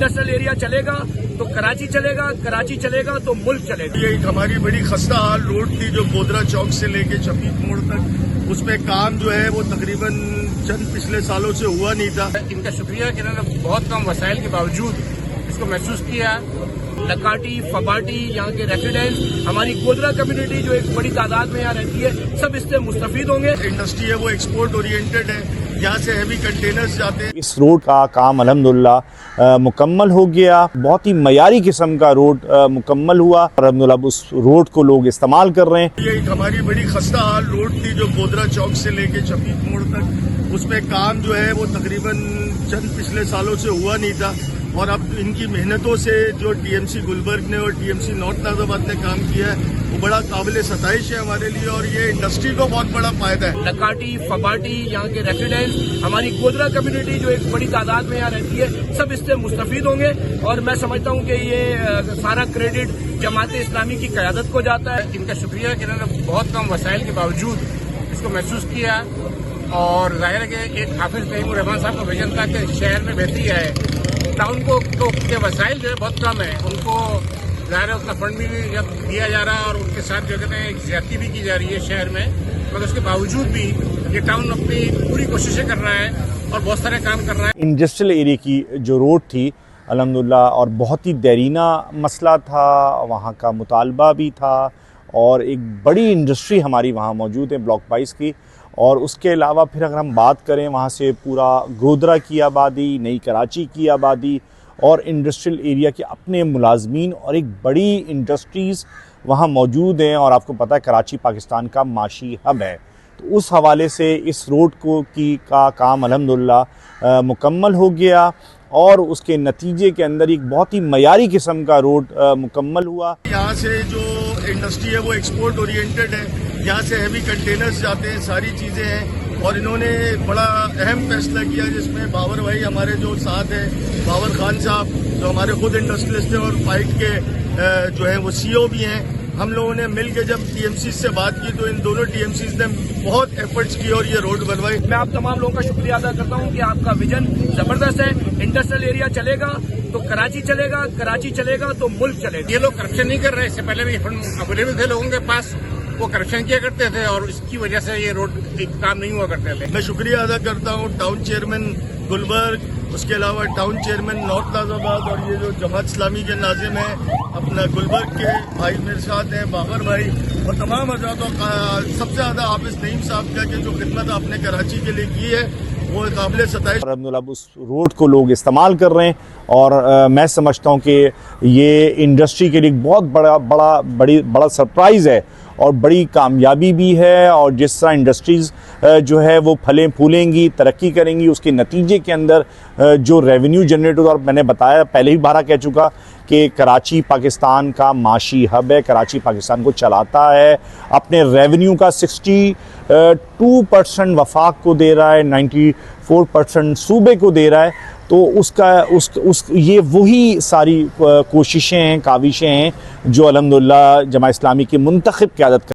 Industrial area चलेगा तो कराची चलेगा, कराची चलेगा तो मुल्क चलेगा। ये एक हमारी बड़ी खस्ता हाल रोड थी जो गोदरा चौक से लेके शफीक मोड़ तक, उसमें काम जो है वो तकरीबन चंद पिछले सालों से हुआ नहीं था। इनका शुक्रिया कि इन्होंने बहुत कम वसाइल के बावजूद इसको महसूस किया। लकाटी, फबाटी, यहाँ के रेसिडेंट्स, हमारी गोदरा कम्युनिटी जो एक बड़ी तादाद में यहाँ रहती है, सब इससे मुस्तफीद होंगे। इंडस्ट्री है वो एक्सपोर्ट ओरिएंटेड है, यहाँ से हैवी कंटेनर्स जाते हैं। इस रोड का काम अल्हम्दुलिल्लाह मुकम्मल हो गया। बहुत ही मयारी किस्म का रोड मुकम्मल हुआ और अल्हम्दुलिल्लाह उस रोड को लोग इस्तेमाल कर रहे हैं। ये एक हमारी बड़ी खस्ता हाल रोड थी जो गोदरा चौक से लेके शफीक मोड़ तक, उसमें काम जो है वो तकरीबन चंद पिछले सालों से हुआ नहीं था और अब इनकी मेहनतों से जो टीएमसी गुलबर्ग ने और टीएमसी नॉर्थ नाजाबाद ने काम किया है वो बड़ा काबिल सताइश है हमारे लिए और ये इंडस्ट्री को बहुत बड़ा फायदा है। लकाटी, फबाटी, यहाँ के रेसिडेंट्स, हमारी गोदरा कम्युनिटी जो एक बड़ी तादाद में यहाँ रहती है, सब इससे मुस्तफीद होंगे और मैं समझता हूँ कि ये सारा क्रेडिट जमात इस्लामी की क़यादत को जाता है। इनका शुक्रिया कि इन्होंने बहुत कम वसाइल के बावजूद इसको महसूस किया और जाहिर है कि एक हाफिज तैमूर रहमान साहब का विजन था कि शहर में बेहतरी है। टाउन को तो के वसाइल जो है बहुत कम है, उनको ज़ाहिर है उतना फंड भी दिया जा रहा है और उनके साथ जो कहते हैं ज्यादती भी की जा रही है शहर में, मगर उसके बावजूद भी ये टाउन अपनी पूरी कोशिशें कर रहा है और बहुत सारे काम कर रहा है। इंडस्ट्रियल एरिया की जो रोड थी अल्हम्दुलिल्लाह और बहुत ही देरीना मसला था, वहाँ का मुतालबा भी था और एक बड़ी इंडस्ट्री हमारी वहाँ मौजूद है ब्लॉक 22 की। और उसके अलावा फिर अगर हम बात करें वहाँ से पूरा गोदरा की आबादी, नई कराची की आबादी और इंडस्ट्रियल एरिया के अपने मुलाजमीन और एक बड़ी इंडस्ट्रीज़ वहाँ मौजूद हैं और आपको पता है कराची पाकिस्तान का माशी हब है। तो उस हवाले से इस रोड का काम अल्हम्दुलिल्लाह मुकम्मल हो गया और उसके नतीजे के अंदर एक बहुत ही मयारी किस्म का रोड मुकम्मल हुआ। यहाँ से जो इंडस्ट्री है वो एक्सपोर्ट ओरिएंटेड है, यहाँ से हैवी कंटेनर्स जाते हैं, सारी चीज़ें हैं और इन्होंने बड़ा अहम फैसला किया जिसमें बाबर भाई हमारे जो साथ हैं, बाबर खान साहब जो हमारे खुद इंडस्ट्रियलिस्ट हैं और फाइट के जो हैं वो सीईओ भी हैं। हम लोगों ने मिल के जब टीएमसी से बात की तो इन दोनों टीएमसीज ने बहुत एफर्ट्स किए और ये रोड बनवाई। मैं आप तमाम लोगों का शुक्रिया अदा करता हूं कि आपका विजन जबरदस्त है। इंडस्ट्रियल एरिया चलेगा तो कराची चलेगा, कराची चलेगा तो मुल्क चलेगा। ये लोग करप्शन नहीं कर रहे, इससे पहले भी फंड अवेलेबल थे लोगों के पास, वो करप्शन किया करते थे और इसकी वजह से ये रोड काम नहीं हुआ करते थे। मैं शुक्रिया अदा करता हूँ टाउन चेयरमैन गुलबर्ग, उसके अलावा टाउन चेयरमैन नॉर्थ नाजाबाद और ये जो जमात इस्लामी के नाजिम हैं अपना गुलबर्ग के भाई मेरे साथ हैं बाबर भाई और तमाम हजरातों का, सबसे ज़्यादा हाफिज नईम साहब का कि जो खिदमत आपने कराची के लिए की है वो काबिल सताइश। अल्हम्दुलिल्लाह उस रोड को लोग इस्तेमाल कर रहे हैं और मैं समझता हूँ कि ये इंडस्ट्री के लिए बहुत बड़ा सरप्राइज़ है और बड़ी कामयाबी भी है और जिस तरह इंडस्ट्रीज़ जो है वो फलें फूलेंगी, तरक्की करेंगी, उसके नतीजे के अंदर जो रेवेन्यू जनरेट होगा। और मैंने बताया पहले ही बारह कह चुका कि कराची पाकिस्तान का माशी हब है, कराची पाकिस्तान को चलाता है, अपने रेवेन्यू का 62% वफाक को दे रहा है, 94% सूबे को दे रहा है। तो ये वही सारी कोशिशें हैं, काविशें हैं जो अल्हम्दुलिल्लाह जमात इस्लामी की मुंतखब क़यादत